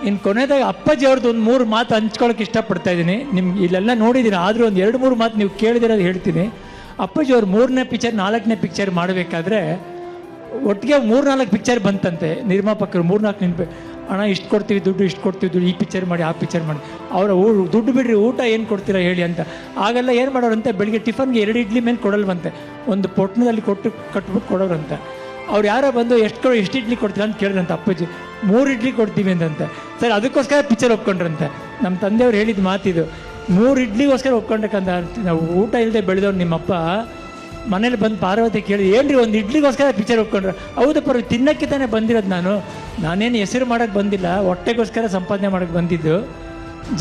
ಇನ್ನು ಕೊನೆಯದಾಗ ಅಪ್ಪಾಜಿ ಅವ್ರದ್ದು ಒಂದು 3 ಮಾತು ಹಂಚ್ಕೊಳ್ಳೋಕೆ ಇಷ್ಟಪಡ್ತಾ ಇದ್ದೀನಿ. ನಿಮ್ಗೆ ಇಲ್ಲೆಲ್ಲ ನೋಡಿದ್ದೀನಿ, ಆದರೂ ಒಂದು 2-3 ಮಾತು ನೀವು ಕೇಳಿದಿರೋದು ಹೇಳ್ತೀನಿ. ಅಪ್ಪಾಜಿ ಅವ್ರು 3ನೇ ಪಿಕ್ಚರ್ 4ನೇ ಪಿಕ್ಚರ್ ಮಾಡಬೇಕಾದ್ರೆ ಒಟ್ಟಿಗೆ 3-4 ಪಿಕ್ಚರ್ ಬಂತಂತೆ. ನಿರ್ಮಾಪಕರು 3-4 ನೆನಪು, ಅಣ್ಣ ಇಷ್ಟು ಕೊಡ್ತೀವಿ ದುಡ್ಡು, ಇಷ್ಟು ಕೊಡ್ತೀವಿ ದುಡ್ಡು, ಈ ಪಿಕ್ಚರ್ ಮಾಡಿ ಆ ಪಿಕ್ಚರ್ ಮಾಡಿ. ಅವರ ದುಡ್ಡು ಬಿಡ್ರಿ, ಊಟ ಏನು ಕೊಡ್ತೀರಾ ಹೇಳಿ ಅಂತ. ಆಗೆಲ್ಲ ಏನು ಮಾಡೋರಂತೆ, ಬೆಳಿಗ್ಗೆ ಟಿಫನ್ಗೆ 2 ಇಡ್ಲಿ ಮೇಲೆ ಕೊಡಲ್ವಂತೆ, ಒಂದು ಪೊಟ್ಟಣದಲ್ಲಿ ಕಟ್ಬಿಟ್ಟು ಕೊಡೋರಂತೆ. ಅವ್ರು ಯಾರೋ ಬಂದು ಎಷ್ಟು ಇಡ್ಲಿ ಕೊಡ್ತೀರಾ ಅಂತ ಕೇಳಿದ್ರಂತೆ. ಅಪ್ಪಾಜಿ 3 ಇಡ್ಲಿ ಕೊಡ್ತೀವಿ ಅಂತಂತೆ. ಸರಿ, ಅದಕ್ಕೋಸ್ಕರ ಪಿಕ್ಚರ್ ಒಪ್ಕೊಂಡ್ರಂತೆ. ನಮ್ಮ ತಂದೆಯವ್ರು ಹೇಳಿದ ಮಾತಿದು, 3 ಇಡ್ಲಿಗೋಸ್ಕರ ಒಪ್ಕೊಂಡಕ್ಕಂತ. ನಾವು ಊಟ ಇಲ್ಲದೆ ಬೆಳೆದವ್ರು ನಿಮ್ಮಪ್ಪ ಮನೇಲಿ ಬಂದು ಪಾರ್ವತಿ ಕೇಳಿ, ಏನ್ರಿ ಒಂದು ಇಡ್ಲಿಗೋಸ್ಕರ ಪಿಕ್ಚರ್ ಒಪ್ಕೊಂಡ್ರೆ? ಹೌದು ಪರ್ವ, ತಿನ್ನಕ್ಕೆ ತಾನೇ ಬಂದಿರೋದು, ನಾನೇನು ಹೆಸರು ಮಾಡೋಕ್ಕೆ ಬಂದಿಲ್ಲ, ಹೊಟ್ಟೆಗೋಸ್ಕರ ಸಂಪಾದನೆ ಮಾಡೋಕ್ಕೆ ಬಂದಿದ್ದು.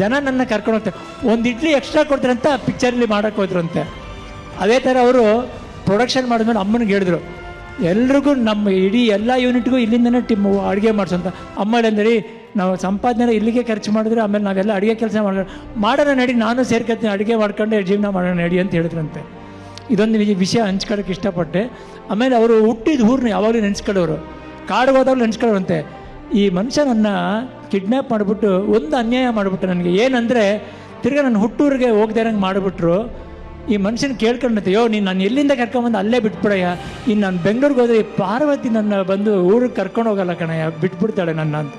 ಜನ ನನ್ನ ಕರ್ಕೊಂಡು ಹೋಗ್ತಾರೆ, ಒಂದು ಇಡ್ಲಿ ಎಕ್ಸ್ಟ್ರಾ ಕೊಡ್ತಾರಂತ ಪಿಕ್ಚರಲ್ಲಿ ಮಾಡೋಕ್ಕೆ ಹೋದ್ರಂತೆ. ಅದೇ ಥರ ಅವರು ಪ್ರೊಡಕ್ಷನ್ ಮಾಡಿದ್ಮೇಲೆ ಅಮ್ಮನಿಗೆ ಹೇಳಿದ್ರು, ಎಲ್ರಿಗೂ ನಮ್ಮ ಇಡೀ ಎಲ್ಲ ಯೂನಿಟ್ಗೂ ಇಲ್ಲಿಂದನೇ ಅಡುಗೆ ಮಾಡಿಸೋಂತ. ಅಮ್ಮ ಹೇಳಂದ್ರಿ, ನಾವು ಸಂಪಾದನೆ ಇಲ್ಲಿಗೆ ಖರ್ಚು ಮಾಡಿದ್ರೆ ಆಮೇಲೆ ನಾವೆಲ್ಲ ಅಡುಗೆ ಕೆಲಸ ಮಾಡೋಣ ನಡಿ, ನಾನು ಸೇರ್ಕೊತೀನಿ, ಅಡುಗೆ ಮಾಡ್ಕೊಂಡೆ ಜೀವನ ಮಾಡೋಣ ನಡಿ ಅಂತ ಹೇಳಿದ್ರಂತೆ. ಇದೊಂದು ವಿಷಯ ಹಂಚ್ಕೊಳ್ಳೋಕೆ ಇಷ್ಟಪಟ್ಟೆ. ಆಮೇಲೆ ಅವರು ಹುಟ್ಟಿದ ಊರನ್ನ ಯಾವಾಗಲೂ ನೆನೆಸ್ಕೊಳ್ಳೋರು, ಕಾಡಿಗೆ ಹೋದಾಗಲೂ ನೆನೆಸ್ಕೊಳ್ಳೋರಂತೆ. ಈ ಮನುಷ್ಯ ನನ್ನ ಕಿಡ್ನ್ಯಾಪ್ ಮಾಡಿಬಿಟ್ಟು ಒಂದು ಅನ್ಯಾಯ ಮಾಡಿಬಿಟ್ಟು ನನಗೆ, ಏನಂದರೆ ತಿರ್ಗಿ ನನ್ನ ಹುಟ್ಟೂರಿಗೆ ಹೋಗದೆ ಇರೋಂಗೆ ಮಾಡಿಬಿಟ್ರು. ಈ ಮನುಷ್ಯನ ಕೇಳ್ಕೊಂಡಂತೆ, ನೀನು ನಾನು ಎಲ್ಲಿಂದ ಕರ್ಕೊಂಬಂದು ಅಲ್ಲೇ ಬಿಟ್ಬಿಡಯ್ಯ, ಇನ್ನು ನಾನು ಬೆಂಗಳೂರಿಗೆ ಹೋದರೆ ಪಾರ್ವತಿ ನನ್ನ ಬಂದು ಊರಿಗೆ ಕರ್ಕೊಂಡು ಹೋಗಲ್ಲ ಕಣಯ್ಯ, ಬಿಟ್ಬಿಡ್ತಾಳೆ ನನ್ನ ಅಂತ.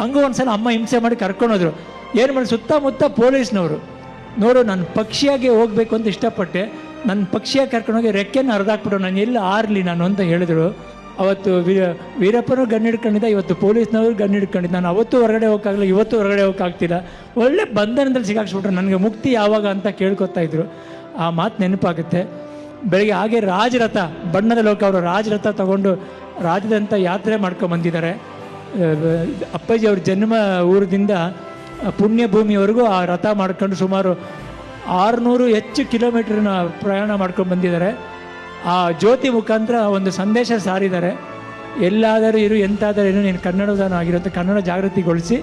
ಹಂಗೂ ಒಂದು ಸಲ ಅಮ್ಮ ಹಿಂಸೆ ಮಾಡಿ ಕರ್ಕೊಂಡೋದ್ರು. ಏನು ಮಾಡಿ, ಸುತ್ತಮುತ್ತ ಪೊಲೀಸ್ನವರು ನೋಡು, ನಾನು ಪಕ್ಷಿಯಾಗಿ ಹೋಗಬೇಕು ಅಂತ ಇಷ್ಟಪಟ್ಟೆ, ನನ್ನ ಪಕ್ಷಿಯಾಗಿ ಕರ್ಕೊಂಡೋಗಿ ರೆಕ್ಕೆನ ಹರಿದಾಕ್ಬಿಟ್ಟು ನಾನು ಎಲ್ಲಿ ಆರಲಿ ನಾನು ಅಂತ ಹೇಳಿದ್ರು. ಅವತ್ತು ವೀರಪ್ಪನೂ ಗನ್ ಹಿಡ್ಕೊಂಡಿದ್ದ, ಇವತ್ತು ಪೊಲೀಸ್ನವರು ಗನ್ ಹಿಡ್ಕೊಂಡಿದ್ದ. ನಾನು ಅವತ್ತು ಹೊರಗಡೆ ಹೋಗೋಕ್ಕಾಗಲ್ಲ, ಇವತ್ತು ಹೊರಗಡೆ ಹೋಗೋಕ್ಕಾಗ್ತಿಲ್ಲ. ಒಳ್ಳೆ ಬಂಧನದಲ್ಲಿ ಸಿಗಾಕ್ಸ್ಬಿಟ್ರು. ನನಗೆ ಮುಕ್ತಿ ಯಾವಾಗ ಅಂತ ಕೇಳ್ಕೊತಾ ಇದ್ರು. ಆ ಮಾತು ನೆನಪಾಗುತ್ತೆ. ಬೆಳಗ್ಗೆ ಹಾಗೆ ರಾಜರಥ, ಬಣ್ಣದ ಲೋಕ, ಅವರು ರಾಜರಥ ತಗೊಂಡು ರಾಜ್ಯದಂಥ ಯಾತ್ರೆ ಮಾಡ್ಕೊಂಬಂದಿದ್ದಾರೆ. ಅಪ್ಪಾಜಿ ಅವ್ರ ಜನ್ಮ ಊರದಿಂದ ಪುಣ್ಯ ಭೂಮಿಯವರೆಗೂ ಆ ರಥ ಮಾಡ್ಕೊಂಡು ಸುಮಾರು 600 ಹೆಚ್ಚು ಕಿಲೋಮೀಟ್ರನ್ನ ಪ್ರಯಾಣ ಮಾಡ್ಕೊಂಡು ಬಂದಿದ್ದಾರೆ. ಆ ಜ್ಯೋತಿ ಮುಖಾಂತರ ಒಂದು ಸಂದೇಶ ಸಾರಿದ್ದಾರೆ. ಎಲ್ಲಾದರೂ ಇರು, ಎಂತಾದರೂ ಇರು, ನೀನು ಕನ್ನಡದಾನ ಆಗಿರುತ್ತೆ, ಕನ್ನಡ ಜಾಗೃತಿಗೊಳಿಸಿ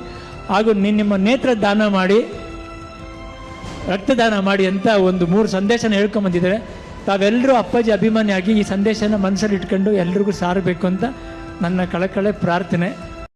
ಹಾಗೂ ನಿಮ್ಮ ನೇತ್ರ ದಾನ ಮಾಡಿ, ರಕ್ತದಾನ ಮಾಡಿ ಅಂತ ಒಂದು 3 ಸಂದೇಶನ ಹೇಳ್ಕೊಂಬಂದಿದ್ದಾರೆ. ತಾವೆಲ್ಲರೂ ಅಪ್ಪಾಜಿ ಅಭಿಮಾನಿಯಾಗಿ ಈ ಸಂದೇಶನ ಮನಸ್ಸಲ್ಲಿ ಇಟ್ಕೊಂಡು ಎಲ್ರಿಗೂ ಸಾರಬೇಕು ಅಂತ ನನ್ನ ಕಳಕಳೆ ಪ್ರಾರ್ಥನೆ.